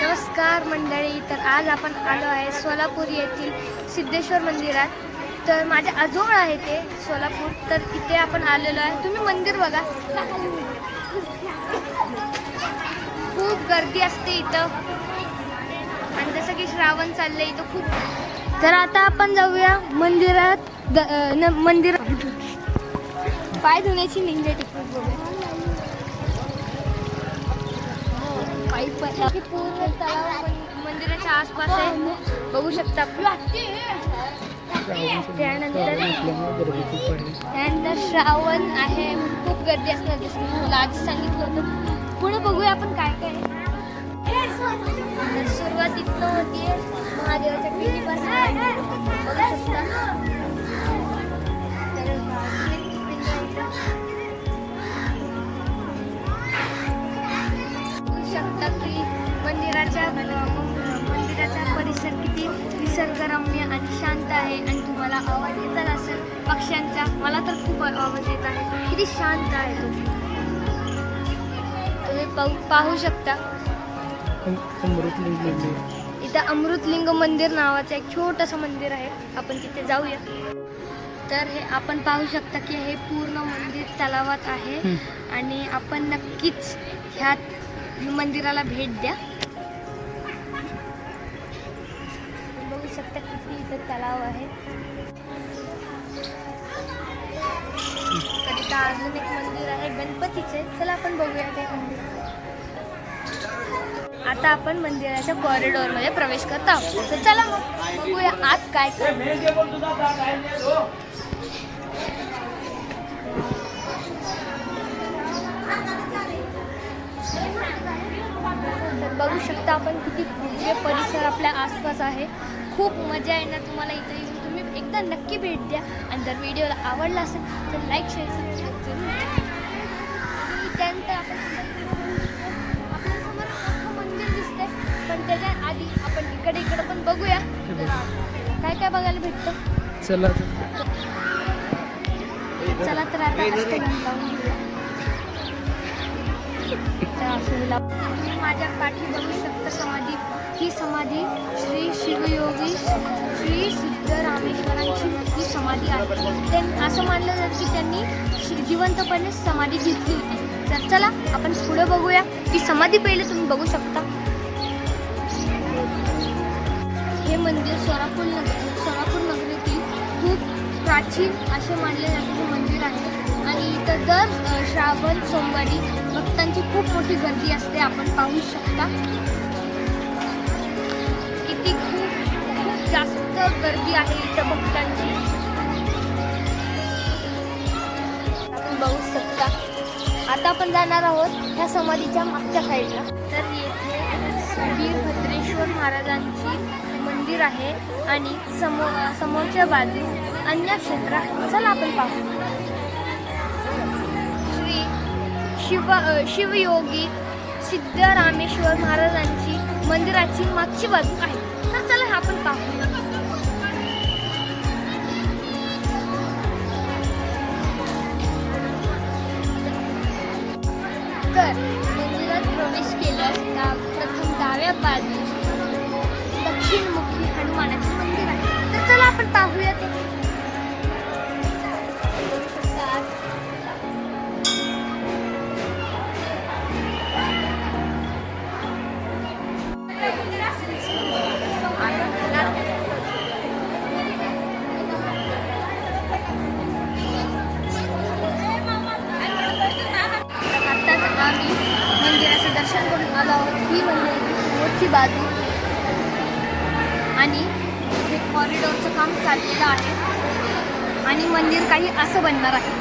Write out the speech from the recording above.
नमस्कार मंडळी. तर आज आपण आलो आहे सोलापूर येथील सिद्धेश्वर मंदिरात. तर माझ्या आजोळ आहे ते सोलापूर. तर इथे आपण आलेलो आहे. तुम्ही मंदिर बघा, खूप गर्दी असते इथं. आणि जसं की श्रावण चाललंय इथं खूप. तर आता आपण जाऊया मंदिरात. मंदिर पाय धुण्याची निघले टिकून बघूया. पूर्ण तलाव मंदिराच्या आसपास आहे, बघू शकता. त्यानंतर श्रावण आहे, खूप गर्दी असणार जसं की मला आधी सांगितलं होतं. पुढे बघूया आपण काय काय. सुरुवात इथनं होतीये महादेवाच्या पिंडीपासून, बघू शकता. शकता की मंदिराचा परिसर किती निसर्गरम्य आणि शांत आहे. आणि तुम्हाला आवाज येत असेल पक्ष्यांचा. मला तर खूप आवाज येत आहे. किती शांत आहे तो, तुम्ही पाहू शकता. इथं अमृतलिंग मंदिर नावाचं एक छोटंसं मंदिर आहे. आपण तिथे जाऊया. तर हे आपण पाहू शकता की हे पूर्ण मंदिर तलावात आहे. आणि आपण नक्कीच ह्या मंदिराला भेट द्या. बघू शकता किती इथं तलाव आहे. तर इथं अजून एक मंदिर आहे गणपतीचे. चला आपण बघूया ते मंदिर. आता आपण मंदिराच्या कॉरिडॉरमध्ये प्रवेश करत आहोत. तर चला मग बघूया आत काय काय. बघू शकता आपण किती भव्य परिसर आपल्या आसपास आहे. खूप मजा येणार तुम्हाला इथं येऊन. तुम्ही एकदा नक्की भेट द्या. आणि जर व्हिडिओला आवडला असेल तर लाईक शेअर सबस्क्राईब करून. त्यानंतर आपण आपल्यासमोर मोठं मंदिर दिसतंय, पण त्याच्या आधी आपण इकडे पण बघूया काय काय बघायला भेटतं. चला तर आता अष्टगंध लावून घेऊया. माझ्या पाठी बघू शकता समाधी. ही समाधी श्री शिवयोगी श्री सिद्धरामेश्वरांची ही समाधी आहे. ते असं मानलं जातं की त्यांनी जिवंतपणे समाधी घेतली होती. तर चला आपण पुढे बघूया की समाधी पहिले तुम्ही बघू शकता. हे मंदिर सोलापूर नगरीतील खूप प्राचीन असे मानले जाते हे मंदिर आहे. आणि इथं दर श्रावण सोमवारी भक्तांची खूप मोठी गर्दी असते. आपण पाहू शकता किती खूप जास्त गर्दी आहे इथं भक्तांची. आपण बघू शकता. आता आपण जाणार आहोत ह्या समाधीच्या मागच्या साईडला. तर येथे वीरभद्रेश्वर महाराजांची मंदिर आहे आणि समोरच्या बाजूस अन्य क्षेत्र आहे. चला आपण पाहू. शिवयोगी सिद्धरामेश्वर महाराजांची मंदिराची मागची बाजू आहे. तर चला आपण पाहू. तर मंदिरात प्रवेश केल्यास प्रथम डाव्या बाजूस दक्षिणमुखी हनुमानाचे मंदिर आहे. तर चला आपण पाहूया ते. आम्ही मंदिराचं दर्शन करून आलो आहोत. ही मोठी बाजू आणि हे कॉरिडॉरचं काम चाललेलं आहे. आणि मंदिर काही असं बनणार आहे.